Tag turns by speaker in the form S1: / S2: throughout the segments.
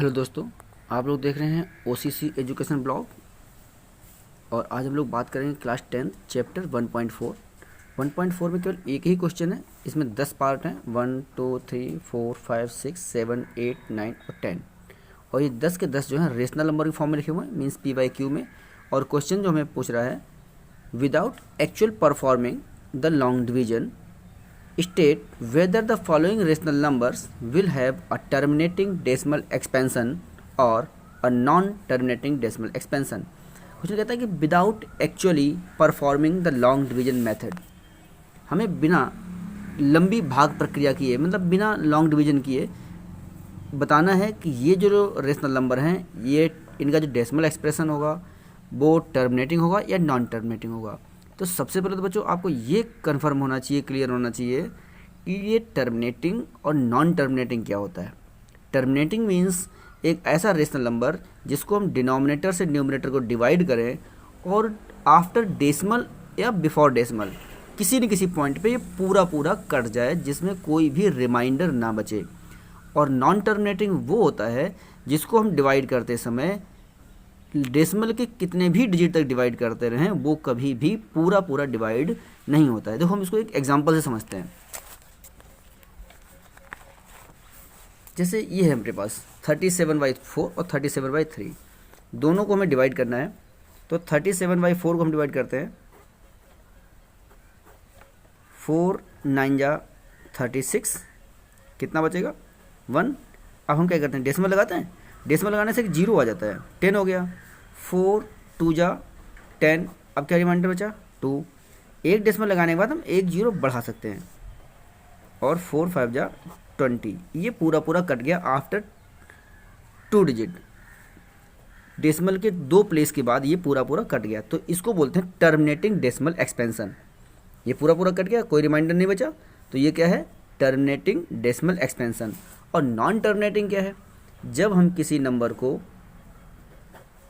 S1: Hello दोस्तों, आप लोग देख रहे हैं OCC एजुकेशन ब्लॉग। और आज हम लोग बात करेंगे क्लास 10 चैप्टर 1.4। 1.4 में केवल एक ही क्वेश्चन है। इसमें 10 पार्ट हैं, 1 2 3 4 5 6 7 8 9 और 10। और ये 10 के 10 जो है रेशनल नंबर के फॉर्म में लिखे हुए हैं, मीन्स PYQ में। और क्वेश्चन जो हमें पूछ रहा है, without actual performing the long division state whether the following rational numbers will have a terminating decimal expansion or a non-terminating decimal expansion। Question कहता है कि without actually performing the long division method, हमें बिना लंबी भाग प्रक्रिया किए, मतलब बिना लॉन्ग डिवीजन किए बताना है कि ये जो रेशनल नंबर हैं, ये इनका जो डेसिमल एक्सप्रेशन होगा वो टर्मिनेटिंग होगा या नॉन टर्मिनेटिंग होगा। तो सबसे पहले तो बच्चों आपको ये कंफर्म होना चाहिए, क्लियर होना चाहिए कि ये टर्मिनेटिंग और नॉन टर्मिनेटिंग क्या होता है। टर्मिनेटिंग मीन्स एक ऐसा रेशनल नंबर जिसको हम डिनोमिनेटर से न्यूमरेटर को डिवाइड करें और आफ्टर डेसिमल या बिफोर डेसिमल किसी न किसी पॉइंट पे ये पूरा पूरा कट जाए, जिसमें कोई भी रिमाइंडर ना बचे। और नॉन टर्मिनेटिंग वो होता है जिसको हम डिवाइड करते समय डेसिमल के कितने भी डिजिट तक डिवाइड करते रहें, वो कभी भी पूरा पूरा डिवाइड नहीं होता है। देखो हम इसको एक एग्जांपल से समझते हैं। जैसे ये है हमारे पास 37/4 और 37/3, दोनों को हमें डिवाइड करना है। तो 37/4 को हम डिवाइड करते हैं, 4 9 जा 36, कितना बचेगा 1। अब हम क्या करते हैं, डेसिमल लगाते हैं। डेसिमल लगाने से एक जीरो आ जाता है, 10 हो गया। 4 2 जा 10, अब क्या रिमाइंडर बचा 2। एक डेसिमल लगाने के बाद हम एक जीरो बढ़ा सकते हैं, और 4 5 जा 20, ये पूरा पूरा कट गया आफ्टर 2 डिजिट। डेसिमल के 2 प्लेस के बाद ये पूरा पूरा कट गया, तो इसको बोलते हैं टर्मिनेटिंग डेसिमल एक्सपेंशन। ये पूरा पूरा कट गया, कोई रिमाइंडर नहीं बचा, तो ये क्या है, टर्मिनेटिंग डेसिमल एक्सपेंशन। और नॉन टर्मिनेटिंग क्या है, जब हम किसी नंबर को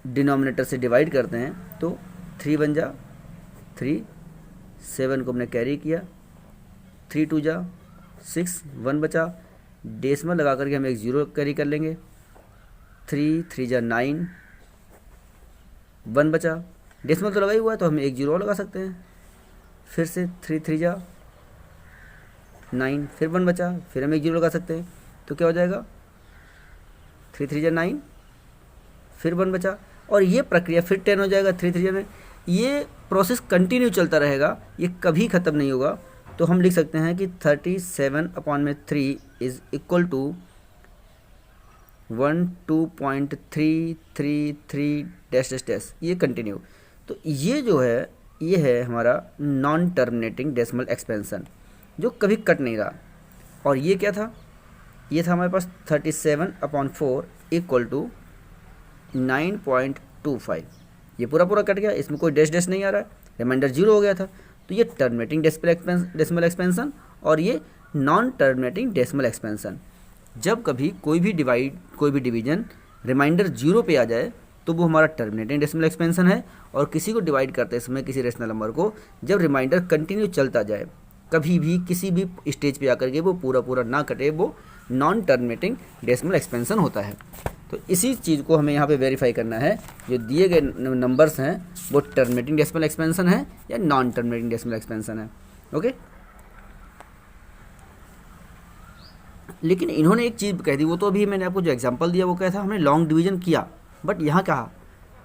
S1: डिनोमिनेटर से डिवाइड करते हैं तो 3 1 जा 3, 7 को हमने कैरी किया, 3 2 जा 6, 1 बचा। डेसिमल लगा करके हम एक जीरो कैरी कर लेंगे, 3 3 जा 9, 1 बचा। डेसिमल तो लगा ही हुआ है तो हम एक जीरो और लगा सकते हैं, फिर से 3 3 जा 9, फिर 1 बचा, फिर हम एक जीरो लगा सकते हैं। तो क्या हो जाएगा, 3 3 जा 9, फिर 1 बचा, और ये प्रक्रिया फिर 10 हो जाएगा, 3 3 जा 9। ये प्रोसेस कंटिन्यू चलता रहेगा, ये कभी ख़त्म नहीं होगा। तो हम लिख सकते हैं कि 37/3 is equal to 12.333 dash dash dash, ये कंटिन्यू। तो ये जो है, ये है हमारा नॉन टर्मिनेटिंग डेसिमल एक्सपेंशन, जो कभी कट नहीं रहा। और ये क्या था, ये था हमारे पास 37/4 इक्वल टू 9.25। ये पूरा पूरा कट गया, इसमें कोई डैश डैश नहीं आ रहा है, रिमाइंडर जीरो हो गया था। तो ये टर्मिनेटिंग डेसिमल एक्सपेंशन और ये नॉन टर्मिनेटिंग डेसिमल एक्सपेंशन। जब कभी कोई भी डिवीजन रिमाइंडर जीरो पे आ जाए तो वो हमारा टर्मिनेटिंग डेसिमल एक्सपेंशन है। और किसी को डिवाइड करते समय किसी रेशनल नंबर को जब रिमाइंडर कंटिन्यू चलता जाए, कभी भी किसी भी स्टेज पे आकर के वो पूरा पूरा ना कटे, वो नॉन टर्मिनेटिंग डेसिमल एक्सपेंशन होता है। तो इसी चीज़ को हमें यहाँ पे वेरीफाई करना है, जो दिए गए नंबर्स हैं वो टर्मिनेटिंग डेसिमल एक्सपेंशन है या नॉन टर्मिनेटिंग डेसिमल एक्सपेंशन है। ओके, लेकिन इन्होंने एक चीज़ कह दी, वो तो अभी मैंने आपको जो एग्जांपल दिया वो क्या था, हमने लॉन्ग डिवीजन किया, बट यहाँ कहा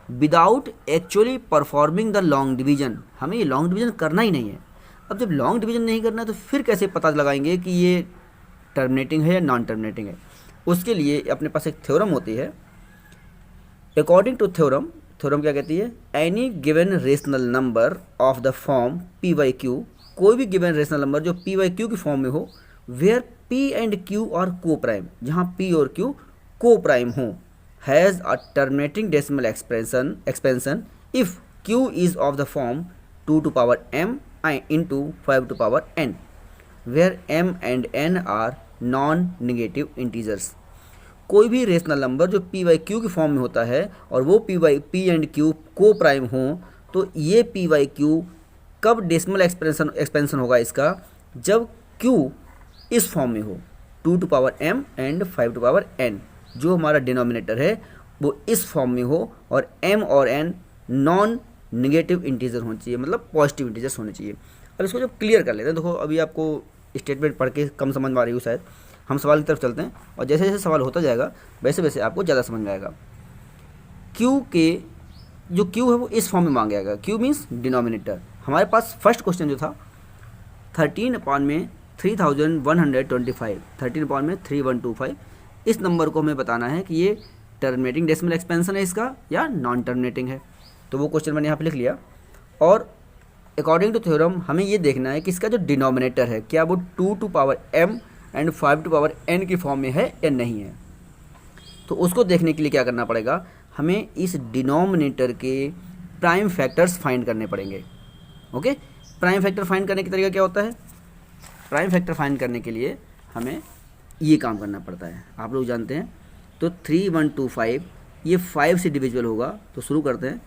S1: without actually performing the long division, हमें ये लॉन्ग डिवीजन करना ही नहीं है। अब जब लॉन्ग डिवीजन नहीं करना है तो फिर कैसे पता लगाएंगे कि ये टर्मिनेटिंग है या नॉन टर्मिनेटिंग है। उसके लिए अपने पास एक थ्योरम होती है। अकॉर्डिंग टू थ्योरम क्या कहती है, any given rational number of the form PYQ, कोई भी गिवन रेशनल नंबर जो PYQ की फॉर्म में हो, where P and Q are coprime, जहाँ P और Q को प्राइम हो, has a terminating decimal expansion if Q is of the form 2m into 5n, where m and n are non-negative integers. कोई भी rational number जो PYQ की फॉर्म में होता है और वो P and Q coprime हो, तो ये PYQ कब डेसिमल एक्सपेंशन होगा इसका, जब Q इस फॉर्म में हो, 2m एंड 5n, जो हमारा डिनोमिनेटर है वो इस फॉर्म में हो और m और n नॉन निगेटिव इंटीजर होना चाहिए, मतलब पॉजिटिव इंटीजर्स होने चाहिए। अब इसको जब क्लियर कर लेते हैं, देखो अभी आपको स्टेटमेंट पढ़ के कम समझ में आ रही हो शायद, हम सवाल की तरफ चलते हैं और जैसे जैसे सवाल होता जाएगा वैसे वैसे आपको ज़्यादा समझ में आएगा। क्यू के जो क्यू है वो इस फॉर्म में मांगा जाएगा, क्यू मीन्स डिनोमिनेटर। हमारे पास फर्स्ट क्वेश्चन जो था 13/3125, 13/3125, इस नंबर को हमें बताना है कि ये टर्मिनेटिंग डेसिमल एक्सपेंशन है इसका या नॉन टर्मिनेटिंग है। तो वो क्वेश्चन मैंने यहाँ पे लिख लिया। और अकॉर्डिंग टू थ्योरम हमें ये देखना है कि इसका जो डिनोमिनेटर है क्या वो 2m एंड 5n की फॉर्म में है या नहीं है। तो उसको देखने के लिए क्या करना पड़ेगा, हमें इस डिनोमिनेटर के प्राइम फैक्टर्स फाइंड करने पड़ेंगे। ओके, प्राइम फैक्टर फाइंड करने का तरीका क्या होता है, प्राइम फैक्टर फाइंड करने के लिए हमें ये काम करना पड़ता है, आप लोग जानते हैं। तो 3125 ये 5 से डिविजिबल होगा, तो शुरू करते हैं।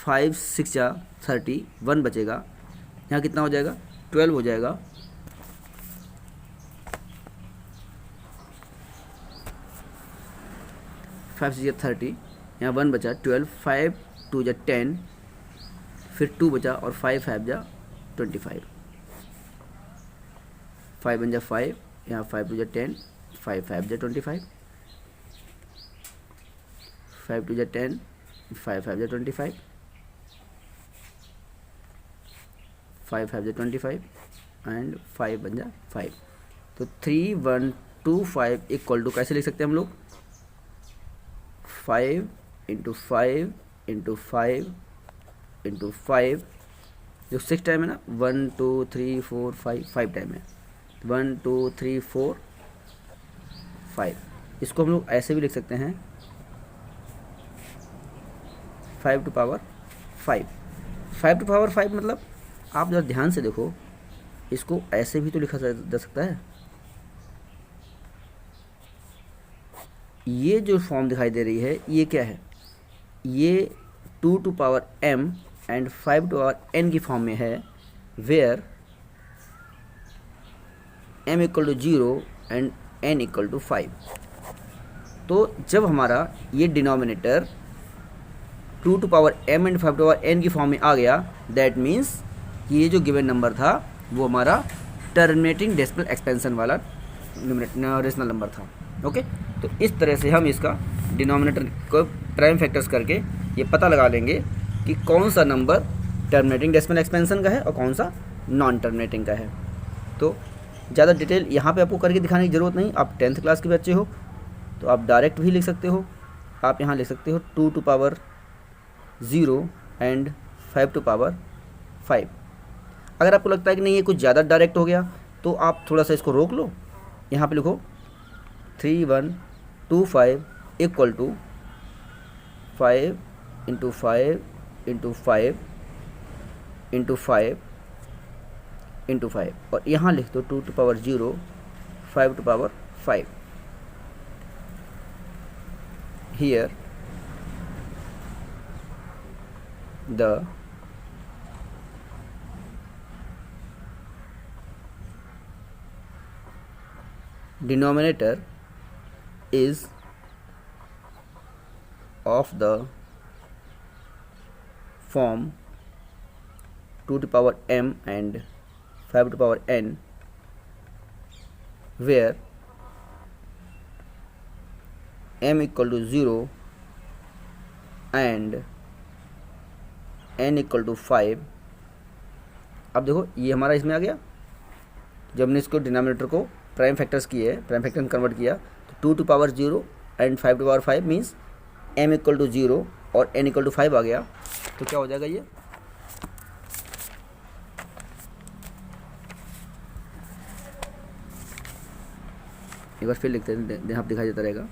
S1: 5 6 या 30, 1 बचेगा, यहाँ कितना हो जाएगा 12 हो जाएगा। 5 6 30, यहाँ 1 बचा, 12, 5 2 जा 10, फिर 2 बचा और 5 5 जा 25, 5 1 जा 5, यहाँ 5 2 जा 10, 5 5 जा 25, 5 2 जा 10, 5 5 जा 25, 5 5 जा 25 एंड 5 बन जा 5। तो 3125 इक्वल टू कैसे लिख सकते हैं हम लोग, 5 इंटू 5 इंटू 5 इंटू 5, जो 6 टाइम है ना, 1 2 3 4 5 टाइम है, 1 2 3 4 5। इसको हम लोग ऐसे भी लिख सकते हैं 5 टू पावर 5। 5 टू पावर 5 मतलब आप जरा ध्यान से देखो, इसको ऐसे भी तो लिखा जा सकता है। ये जो फॉर्म दिखाई दे रही है ये क्या है, ये 2 to power m and 5 to power n की फॉर्म में है, where m equal to 0 and n equal to 5। तो जब हमारा ये denominator 2 to power m and 5 to power n की फॉर्म में आ गया, दैट मीन्स ये जो गिवन नंबर था वो हमारा टर्मिनेटिंग डेसिमल एक्सपेंशन वाला रेशनल नंबर था। ओके, तो इस तरह से हम इसका डिनोमिनेटर को प्राइम फैक्टर्स करके ये पता लगा लेंगे कि कौन सा नंबर टर्मिनेटिंग डेसिमल एक्सपेंशन का है और कौन सा नॉन टर्मिनेटिंग का है। तो ज़्यादा डिटेल यहाँ पे आपको करके दिखाने की ज़रूरत नहीं, आप 10th क्लास के बच्चे हो तो आप डायरेक्ट भी लिख सकते हो। आप यहाँ लिख सकते हो 2 to power 0 and 5 to power 5। अगर आपको लगता है कि नहीं ये कुछ ज़्यादा डायरेक्ट हो गया तो आप थोड़ा सा इसको रोक लो, यहाँ पे लिखो 3125 equal to 5 into 5 into 5 into 5 into 5, और यहाँ लिख दो 2 to power 0, 5 to power 5। Here the denominator is of the form 2 to power m and 5 to power n, where m equal to 0 and n equal to 5। अब देखो ये हमारा इसमें आ गया, जब हमने इसको डिनोमिनेटर को प्राइम फैक्टर्स किए, प्राइम फैक्टर में कन्वर्ट किया, तो 2 to power 0 and 5 to power 5 means m equal to 0 और n इक्वल टू 5 आ गया। तो क्या हो जाएगा ये, एक बार फिर लिखते हैं, यहाँ पर दिखाई देता रहेगा,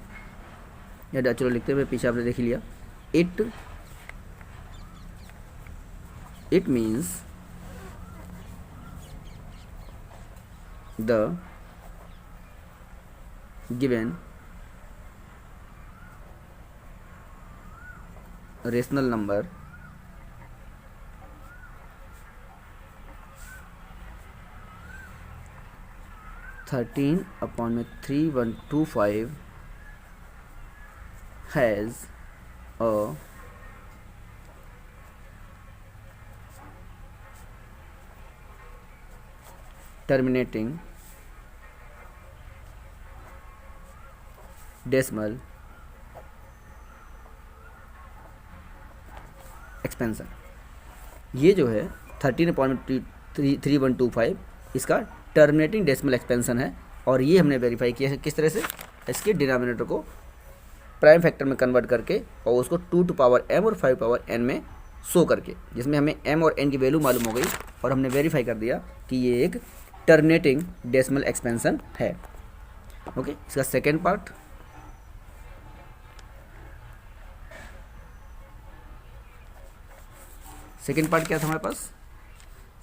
S1: या चलो लिखते हुए पीछे आपने देख लिया। It means the given rational number (13/3125) has a terminating decimal expansion. ये जो है 13.3125 इसका टर्मिनेटिंग डेसिमल एक्सपेंशन है, और ये हमने वेरीफाई किया है किस तरह से, इसके डिनोमिनेटर को प्राइम फैक्टर में कन्वर्ट करके और उसको 2 टू पावर m और 5 पावर n में शो करके, जिसमें हमें m और n की वैल्यू मालूम हो गई और हमने वेरीफाई कर दिया कि ये एक टर्मिनेटिंग डेसिमल एक्सपेंशन है। ओके, इसका सेकेंड पार्ट, सेकेंड पार्ट क्या था हमारे पास,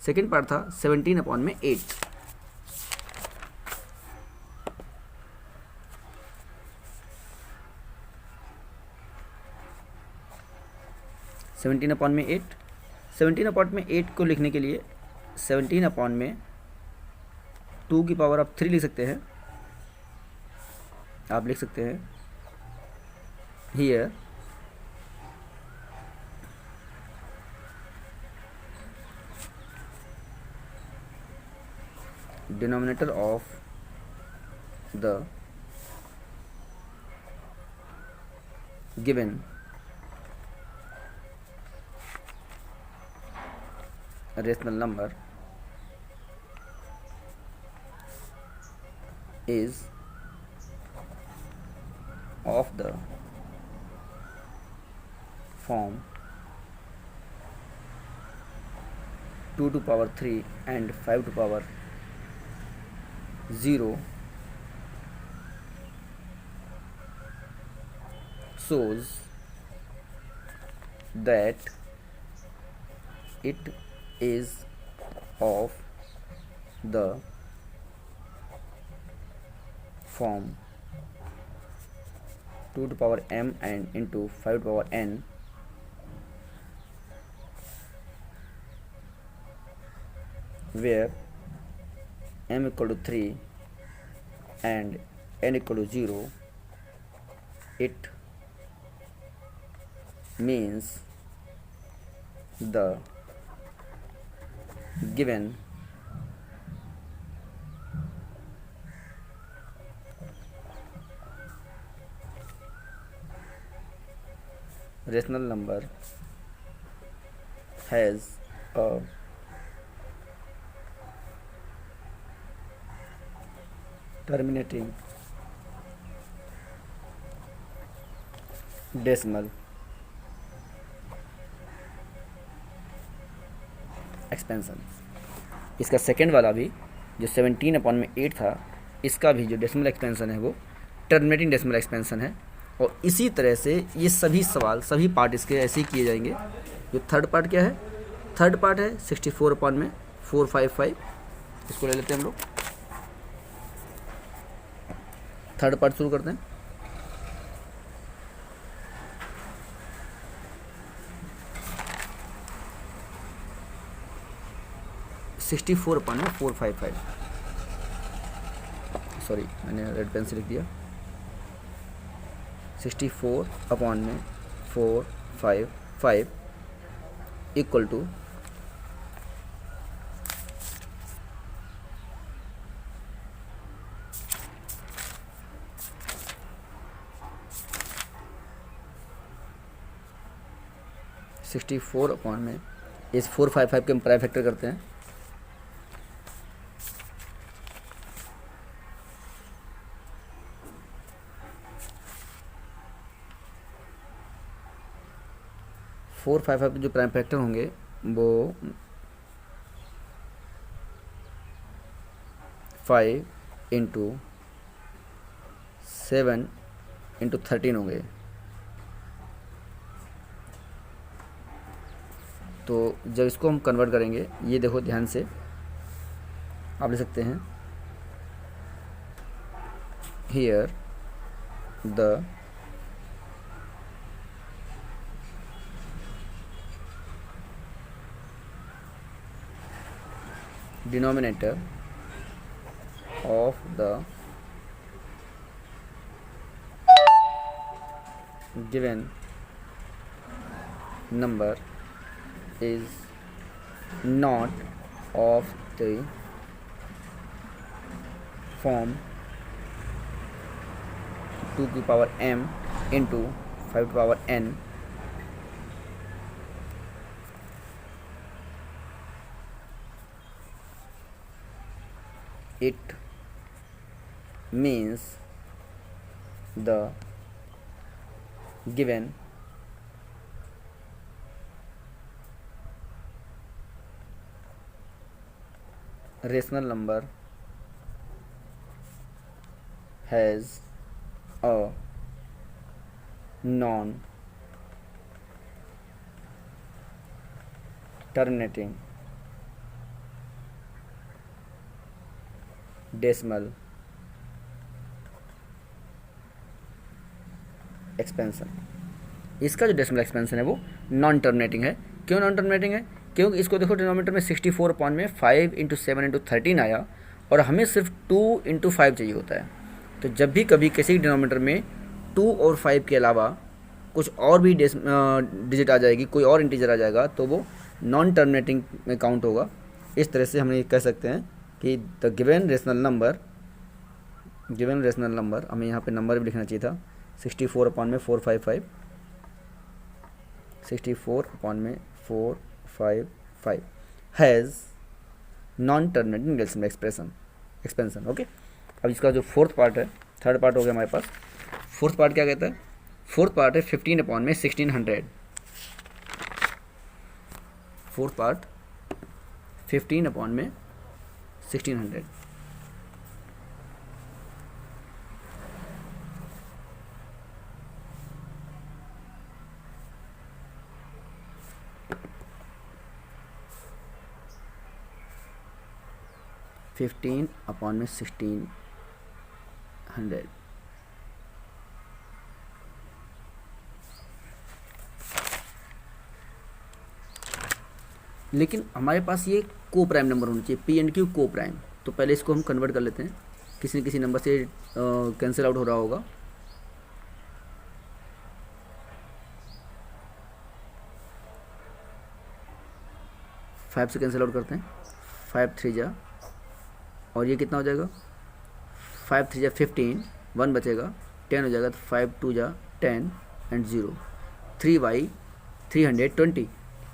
S1: सेकेंड पार्ट था 17/8। सेवनटीन अपॉन में 8, 17/8 को लिखने के लिए 17/2 की पावर आप 3 लिख सकते हैं। आप लिख सकते हैं here denominator of the given rational number is of the form 2 to power 3 and 5 to power 0 shows that it is of the form 2 to power m and into 5 to power n where m equal to 3 and n equal to 0, it means the given rational number has a terminating decimal expansion. इसका second वाला भी जो 17/8 था, इसका भी जो decimal expansion है वो टर्मिनेटिंग डेसिमल एक्सपेंशन है। और इसी तरह से ये सभी सवाल, सभी पार्ट इसके ऐसे ही किए जाएंगे। जो थर्ड पार्ट क्या है, थर्ड पार्ट है 64/455, इसको ले लेते हैं हम लोग। थर्ड पार्ट शुरू करते हैं। सिक्सटी 4/455, सॉरी मैंने रेड पेन से लिख दिया। 64/455 इक्वल टू 64 में इस 455 के हम प्राइम फैक्टर करते हैं। फोर 455 जो प्राइम फैक्टर होंगे वो 5 इंटू 7 इंटू 13 होंगे। तो जब इसको हम कन्वर्ट करेंगे, ये देखो ध्यान से आप ले सकते हैं, here the denominator of the given number is not of the form 2 to the power m into 5 to the power n it means the given rational number has a non-terminating decimal expansion. इसका जो decimal expansion है वो non terminating है। क्यों non terminating है? क्योंकि इसको देखो डिनोमिनेटर में 64 अपॉन में 5 इंटू 7 इंटू 13 आया और हमें सिर्फ 2 इंटू 5 चाहिए होता है। तो जब भी कभी किसी डिनोमिनेटर में 2 और 5 के अलावा कुछ और भी डिजिट आ जाएगी, कोई और इंटीजर आ जाएगा, तो वो नॉन टर्मिनेटिंग में काउंट होगा। इस तरह से हम ये कह सकते हैं कि द गिवन रेशनल नंबर हमें यहाँ पे नंबर भी लिखना चाहिए था, 64 अपॉन में 455, 64 अपॉन में 455 has non terminating decimal expansion. Okay, अब इसका जो फोर्थ पार्ट है, थर्ड पार्ट हो गया हमारे पास। फोर्थ पार्ट क्या कहता है? फोर्थ पार्ट है 15 अपॉन में 1600। फोर्थ पार्ट 15 अपॉन में 1600। फिफ्टीन अपॉन में 1600। लेकिन हमारे पास ये को प्राइम नंबर होना चाहिए, पी एंड क्यू को प्राइम। तो पहले इसको हम कन्वर्ट कर लेते हैं, किसी न किसी नंबर से कैंसिल आउट हो रहा होगा। फाइव से कैंसिल आउट करते हैं, 5 3 जा, और ये कितना हो जाएगा? 5 3 जा 15, 1 बचेगा, 10 हो जाएगा, तो 5 2 जा 10 एंड 0, 3 बाई 320।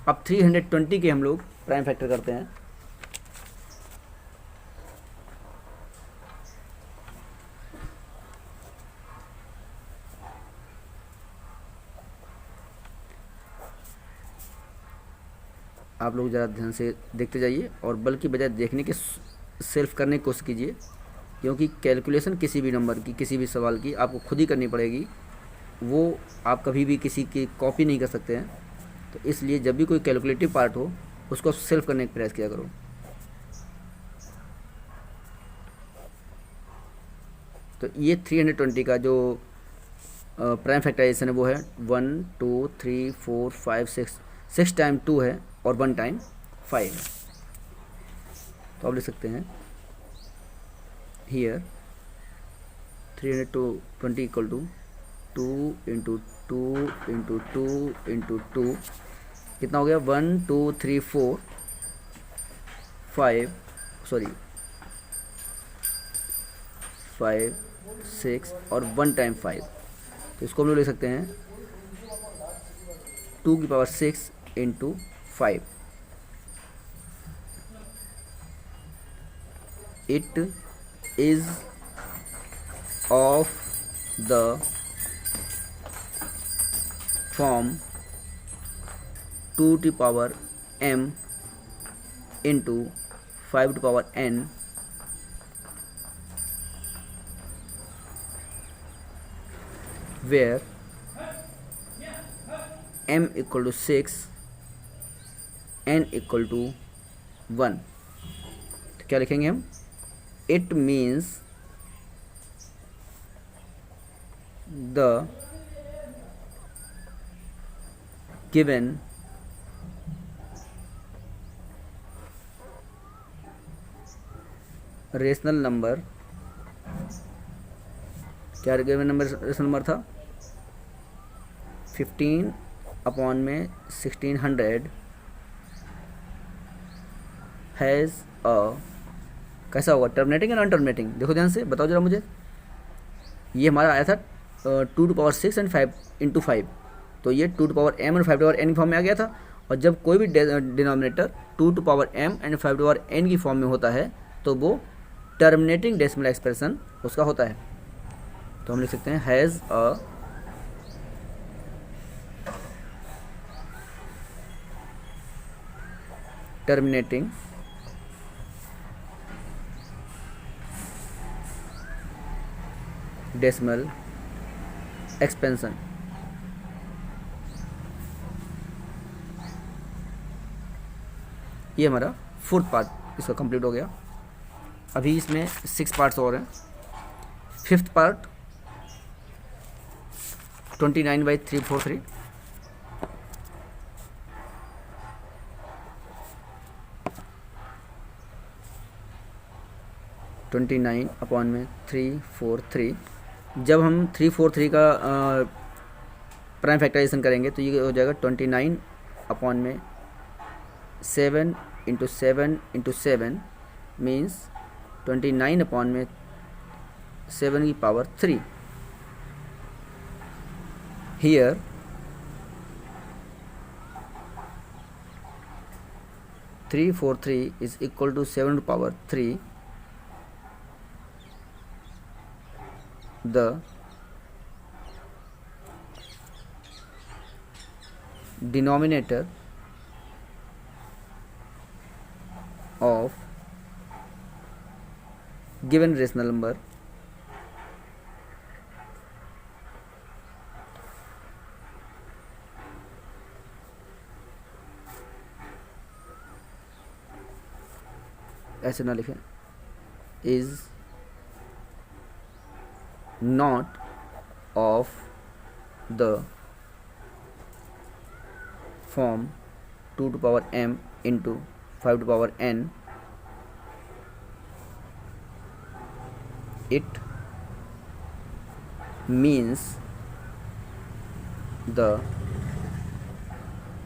S1: अब 320 के हम लोग प्राइम फैक्टर करते हैं। आप लोग ज़रा ध्यान से देखते जाइए और बल्कि बजाय देखने के सेल्फ करने की कोशिश कीजिए, क्योंकि कैलकुलेशन किसी भी नंबर की, किसी भी सवाल की आपको खुद ही करनी पड़ेगी। वो आप कभी भी किसी की कॉपी नहीं कर सकते हैं। तो इसलिए जब भी कोई कैलकुलेटिव पार्ट हो उसको सेल्फ करने का प्रयास किया करो। तो ये 320 का जो प्राइम फैक्टराइजेशन है वो है 1 2 3 4 5 6, 6 टाइम 2 है और 1 टाइम 5 है। तो आप लिख सकते हैं here 320 equal to 2 into 2 into 2 into 2, कितना हो गया? 1 2 3 4 5 6 और 1 टाइम 5। तो इसको हम लोग लिख सकते हैं 2 की power 6 into 5। It is of the form 2 to power m into 5 to power n where m equal to 6, n equal to 1। तो क्या लिखेंगे हम? It means the given rational number, क्या गिवन नंबर रेशनल नंबर था? 15 upon में 1600 has a, कैसा होगा, terminating या नॉन टर्मिनेटिंग? देखो ध्यान से बताओ जरा मुझे। ये हमारा आया था 2 to power 6 एंड 5 × 5, तो ये 2 to power m और 5 to power n की फॉर्म में आ गया था। और जब कोई भी denominator 2 to power m and 5 to power n की फॉर्म में होता है तो वो टर्मिनेटिंग डेसिमल एक्सप्रेशन उसका होता है। तो हम लिख सकते हैं has a terminating decimal expansion. ये हमारा फोर्थ पार्ट इसका कंप्लीट हो गया। अभी इसमें 6 पार्ट्स और हैं। Fifth part 29/343, twenty nine upon में 343। जब हम 343 का प्राइम फैक्टराइजेशन करेंगे तो ये हो जाएगा 29 अपॉन में 7 × 7 × 7 मीन्स 29 अपॉन में 7 की power 3। Here 343 is equal to 7 to power 3. The denominator of given rational number ऐसे ना लिखें, is not of the form 2 to power m into 5 to power n. It means the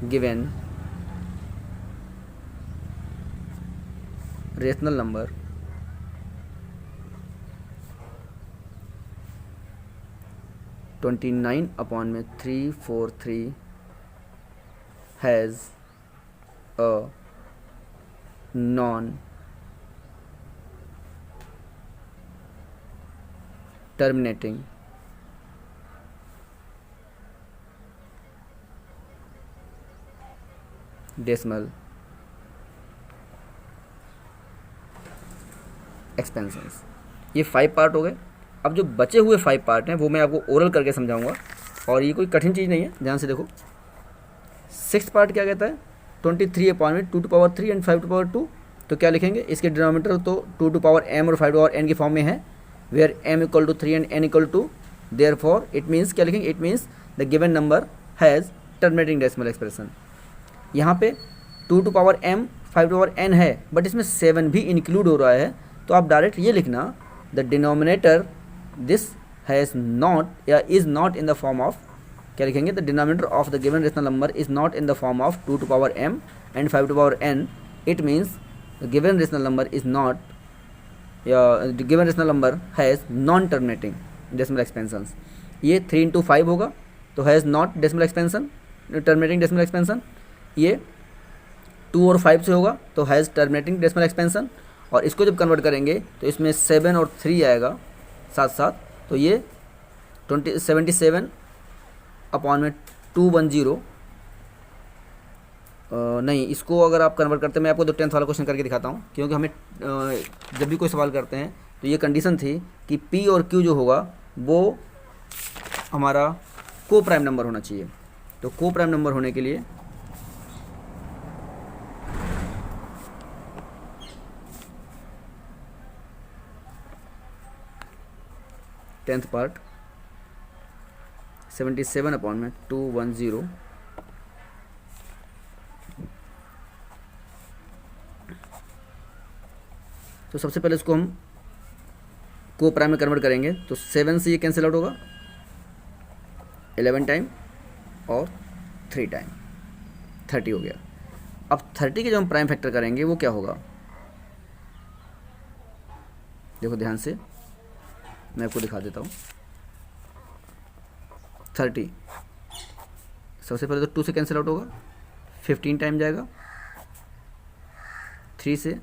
S1: given rational number (29 upon में 343) has a non-terminating decimal expansions. ये 5 part हो गए। अब जो बचे हुए 5 पार्ट हैं वो मैं आपको ओरल करके समझाऊंगा, और ये कोई कठिन चीज़ नहीं है, ध्यान से देखो। 6th पार्ट क्या कहता है, 23 अपॉन में 2 to power 3 and 5 to power 2। तो क्या लिखेंगे, इसके डिनोमिनेटर तो 2 to power m और 5 to power n की फॉर्म में है, where m = 3 and n = 2। Therefore it means क्या लिखेंगे, it means the given number has terminating decimal expression. यहाँ पे 2 to power m 5 to power n है, बट इसमें 7 भी इंक्लूड हो रहा है। तो आप डायरेक्ट ये लिखना, the denominator this has not या is not in the form of, क्या लिखेंगे, the denominator of the given rational number is not in the form of 2 to power m and 5 to power n। It means the given rational number is not, या the given rational number has non terminating decimal expansions. ये 3 × 5 होगा तो has not decimal expansion, terminating decimal expansion. ये 2 और 5 से होगा तो has terminating decimal expansion. और इसको जब कन्वर्ट करेंगे तो इसमें 7 और 3 आएगा साथ साथ, तो ये 77 अपॉन में 210। नहीं, इसको अगर आप कन्वर्ट करते हैं, मैं आपको 10th वाला क्वेश्चन करके दिखाता हूँ, क्योंकि हमें जब भी कोई सवाल करते हैं तो ये कंडीशन थी कि P और Q जो होगा वो हमारा को प्राइम नंबर होना चाहिए। तो को प्राइम नंबर होने के लिए टेंथ पार्ट 77 अपॉन में 210। तो सबसे पहले इसको हम को प्राइम में कन्वर्ट करेंगे, तो 7 से ये कैंसिल आउट होगा 11 टाइम, और 3 टाइम 30 हो गया। अब 30 के जो हम प्राइम फैक्टर करेंगे वो क्या होगा, देखो ध्यान से मैं आपको दिखा देता हूँ। 30 सबसे पहले तो 2 से कैंसिल आउट होगा, 15 टाइम जाएगा, 3 से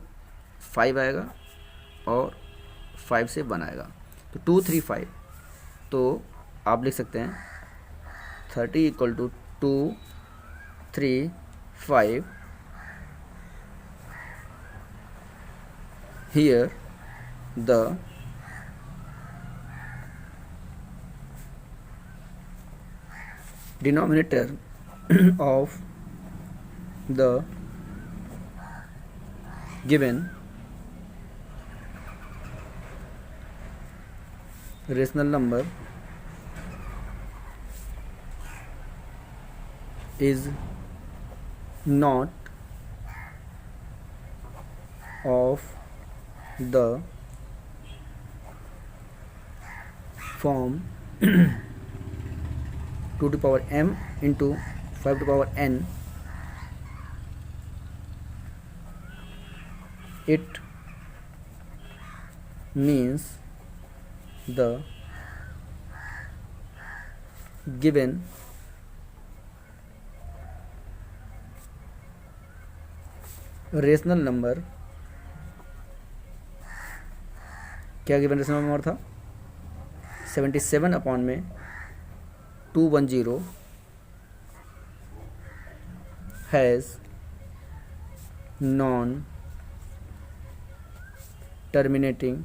S1: 5 आएगा और 5 से 1 आएगा, तो 2 3 5। तो आप लिख सकते हैं 30 equal to 2 3 5। Here the denominator of the given rational number is not of the form 2 to the power m into 5 to the power n. It means the given rational number, क्या गिवन रेशनल नंबर था, 77 upon में 210 has non terminating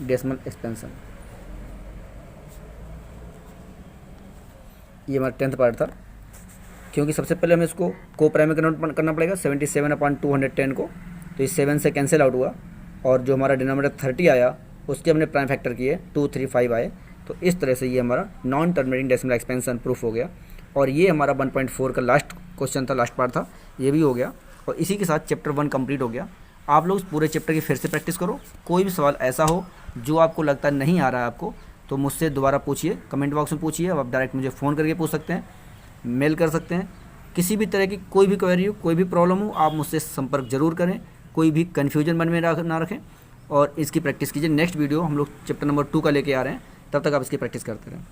S1: decimal expansion. ये हमारा 10th part था, क्योंकि सबसे पहले हमें इसको को प्राइम में कन्वर्ट करना पड़ेगा 77/210 को, तो इस 7 से कैंसिल आउट हुआ और जो हमारा डिनोमिनेटर 30 आया उसके हमने प्राइम फैक्टर किए 2 3 5 आए। तो इस तरह से ये हमारा non terminating decimal expansion proof हो गया। और ये हमारा 1.4 का लास्ट क्वेश्चन था, लास्ट पार्ट था, ये भी हो गया। और इसी के साथ चैप्टर 1 कंप्लीट हो गया। आप लोग पूरे चैप्टर की फिर से प्रैक्टिस करो। कोई भी सवाल ऐसा हो जो आपको लगता नहीं आ रहा है आपको, तो मुझसे दोबारा पूछिए, कमेंट बॉक्स में पूछिए। अब आप डायरेक्ट मुझे फ़ोन करके पूछ सकते हैं, मेल कर सकते हैं। किसी भी तरह की कोई भी क्वेरी हो, कोई भी प्रॉब्लम हो, आप मुझसे संपर्क जरूर करें। कोई भी कन्फ्यूजन मन में ना रखें और इसकी प्रैक्टिस कीजिए। नेक्स्ट वीडियो हम लोग चैप्टर नंबर 2 का लेके आ रहे हैं, तब तक आप इसकी प्रैक्टिस करते रहें।